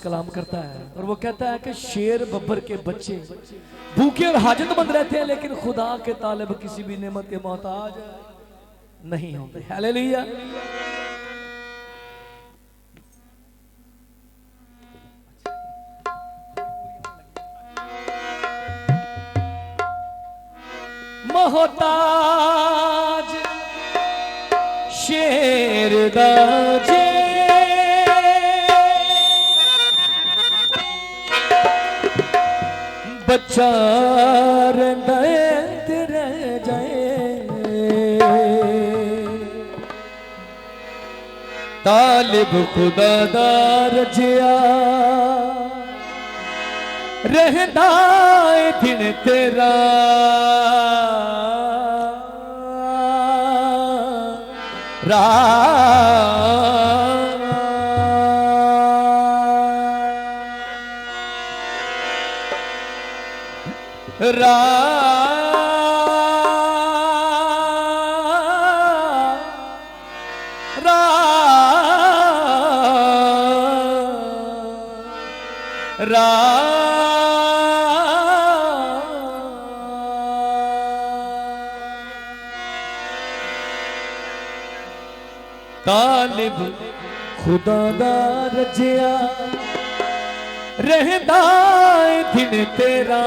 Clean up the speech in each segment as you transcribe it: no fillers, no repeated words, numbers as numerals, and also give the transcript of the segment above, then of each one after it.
कलाम करता है और वो कहता है कि शेर बब्बर के बच्चे भूखे और हाजतमंद रहते हैं लेकिन खुदा के तालिब किसी भी नेमत के मोहताज नहीं होते। हालेलुया। मोहताज शेर दाजे बच्चा रह जाए तालिब खुदा दार जिया रहदा दिन तेरा रा रा रा रा तालिब खुदा दा रजिया रहदा दिन तेरा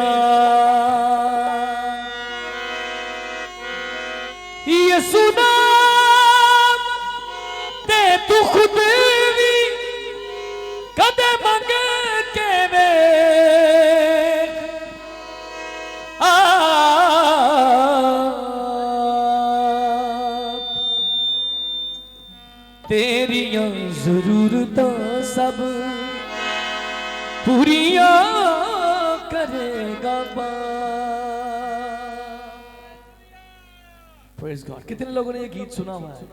यसू नाम ते तू खुद भी कदे मंग के वेख तेरियां जरूरतां सब पूरियां करेगा प्रेज़ गॉड। कितने लोगों ने ये गीत सुना हुआ है?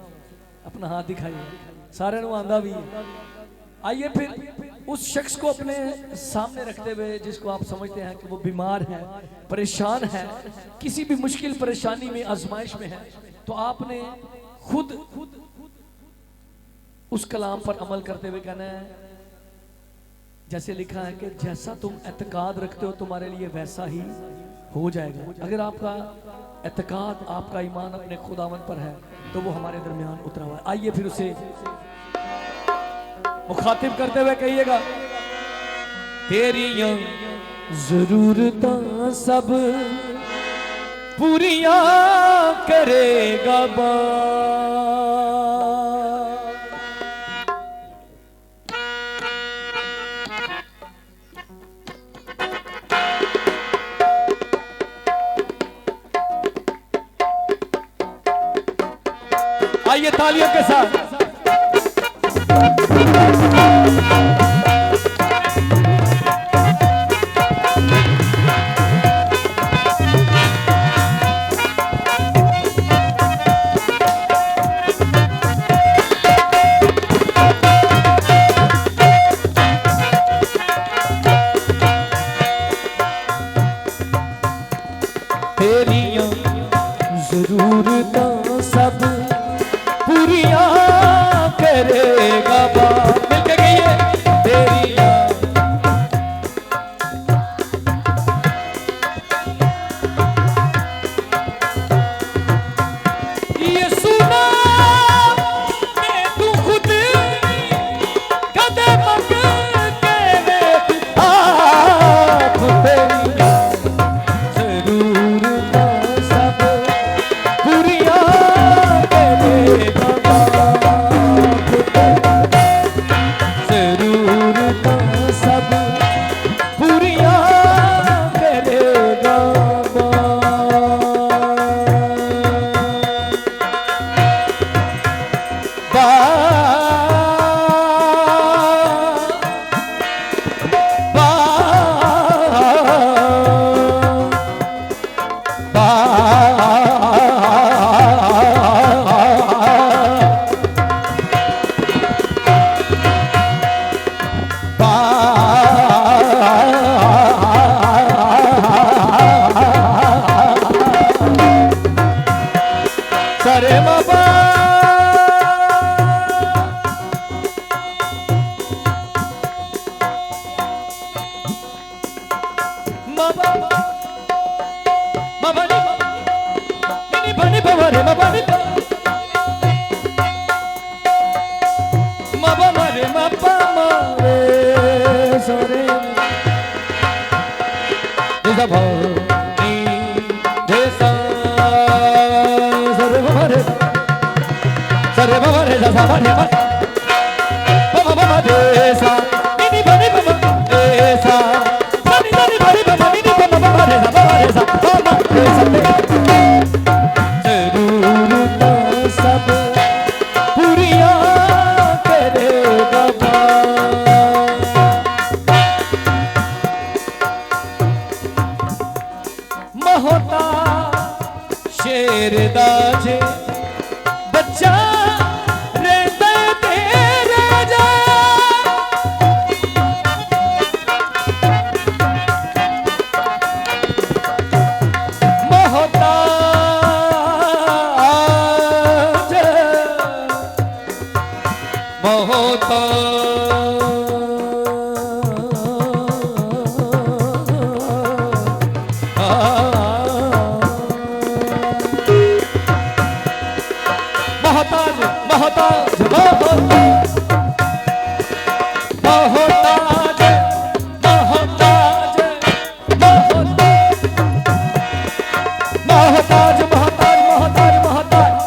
अपना हाथ दिखाइए। सारे नु आंदा भी। आइए फिर उस शख्स को अपने सामने रखते हुए जिसको आप समझते हैं कि वो बीमार है, परेशान है, किसी भी मुश्किल परेशानी में, आजमाइश में है, तो आपने खुद उस कलाम पर अमल करते हुए कहना है, जैसे लिखा है कि जैसा तुम एतकाद रखते हो तुम्हारे लिए वैसा ही हो जाएगा। अगर आपका एतकाद, आपका ईमान अपने खुदावन पर है तो वो हमारे दरमियान उतरा हुआ है। आइए फिर उसे मुखातिब करते हुए कहिएगा, तेरियां जरूरतां सब पूरियां करेगा बा। आइए तालियों के साथ। तेरियां जरूरतां सब पूरियां करेगा बा। मिलके गई तेरियां ये सुना मैं तू खुद कदम के आप तेरियां जरूरतां सब पूरियां करेगा सब पूरियां करेगा बा। बा शेर दाजे बच्चा रहता तेरे जा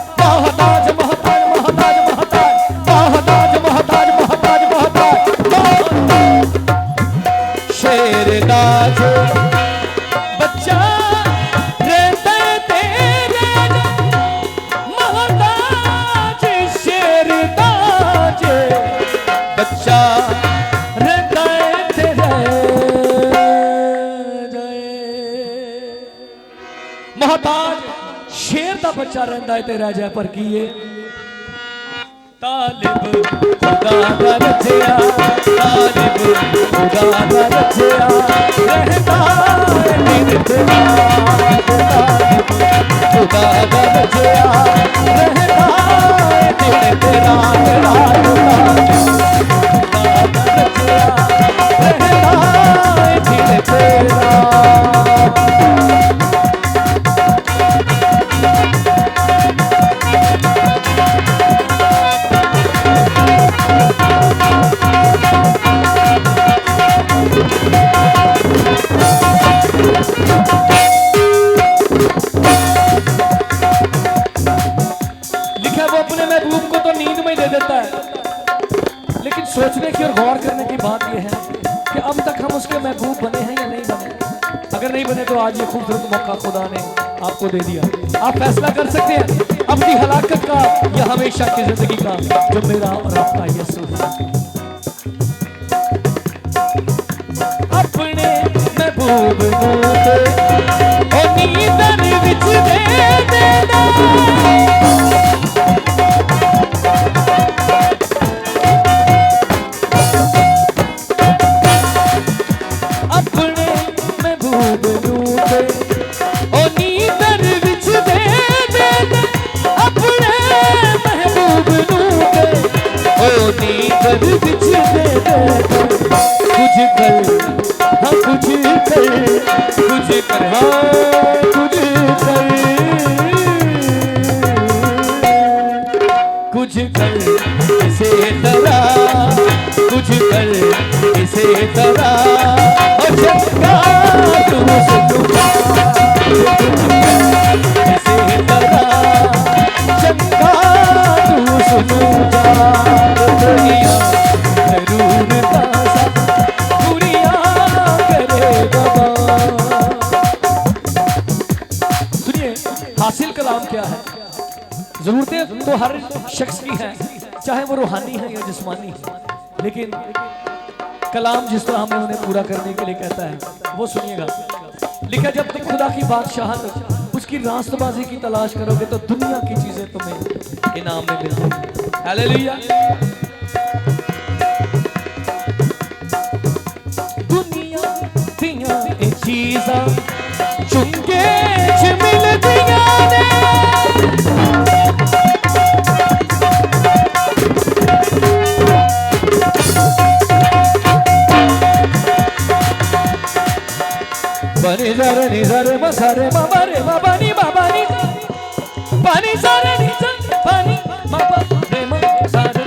मोहताज मोहताज शेर दाजे बच्चा रहता तेरे मोहताज शेर दाजे बच्चा रहता तेरे मोहताज शेर दा बच्चा रहता है तेरा जय पर की है तालिब खुदा दा रचिया तालिब खुदा दा रचिया रहता है दिल तेरा तालिब खुदा दा रचिया रहता है दिल तेरा तेरा खुदा दा रचिया रहता है दिल तेरा सोचने की और गौर करने की बात यह है कि अब तक हम उसके महबूब बने हैं या नहीं बने। अगर नहीं बने तो आज ये खूबसूरत मौका खुदा ने आपको दे दिया। आप फैसला कर सकते हैं अपनी हलाकत का या हमेशा की जिंदगी का, जो मेरा और आपका यीशु है। अपने महबूब को नींदर विच दे देना बिछ दे कुछ कर हाँ कुछ कर कुछ कर हाँ कुछ कर इसे तरह कुछ कर इसे तरह और चंगा तू सुखा इसे तरह चंगा तू सुखा हासिल कलाम क्या है? जरूरतें तो हर शख्स की हैं, चाहे वो रूहानी है या जिस्मानी है, लेकिन कलाम जिस तरह हमें उन्हें पूरा करने के लिए कहता है वो सुनिएगा। लिखा जब तुम खुदा की बादशाहत उसकी रास्तबाजी की तलाश करोगे तो दुनिया की चीजें तुम्हें इनाम में मिल जाएंगी। हालेलुया। दुनिया दियां ए चीज़ां चुंगे च मिलदियां ने बनी जरे नि जरे म सरे म बरे म बनी म बनी बनी सरे नि बनी म बरे म सरे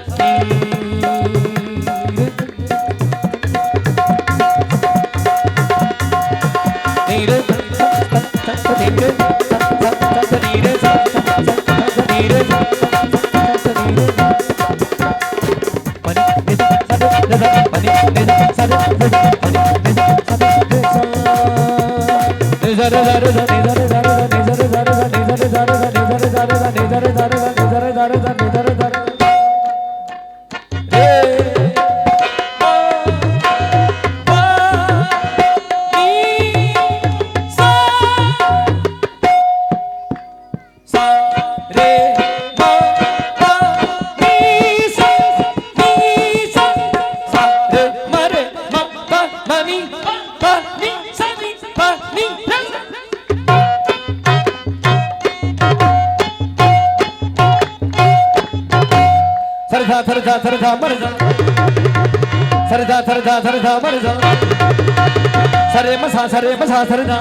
सरे मसा सरे मसा सरदा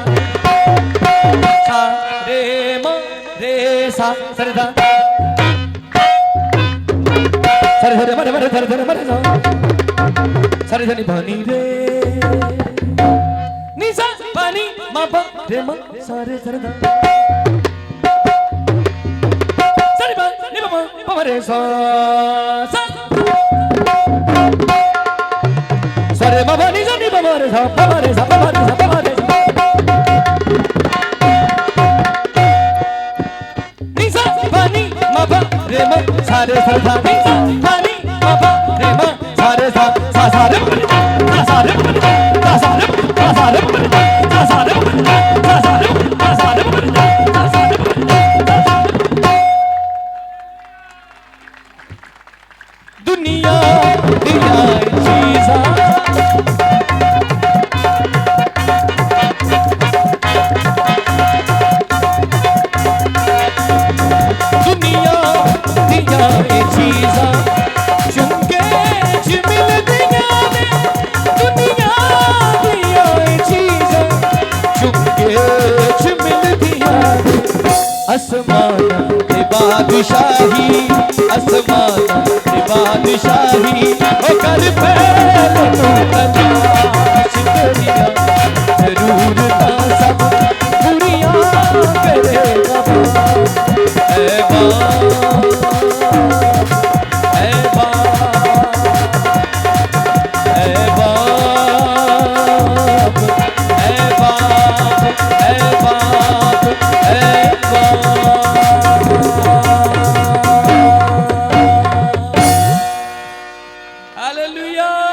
सा रे म रे सा सरदा सरे सरे मरे मरे सरे सरे मरे सा सरे सरे पानी रे नी सा पानी म प रे म सरे सरदा सरे प नी प म प रे सा सा सरे म प नी सा नी प म रे सा प म रे सा प म रे सा प म रे सा नी सा पानी म प रे म सा रे सा सा नी सा पानी म प रे म सा रे सा सा सा रे सा सा रे सा सा रे सा सा रे सा सा रे सा सा रे सा सा रे सा सा रे दुनिया दिया चीज़ा दुनिया दिया चीज़ा चुनके मिल दिया दुनिया दिया चीज़ा चुनके मिल दिया आसमान के बादशाही आसमान के बादशाही ओ कर पहले तू तलाश करिया जरूर ना सब बुरिया करेगा ऐ बाप ऐ बाप ऐ बाप ऐ बाप ऐ बाप ऐ बाप हालेलुया।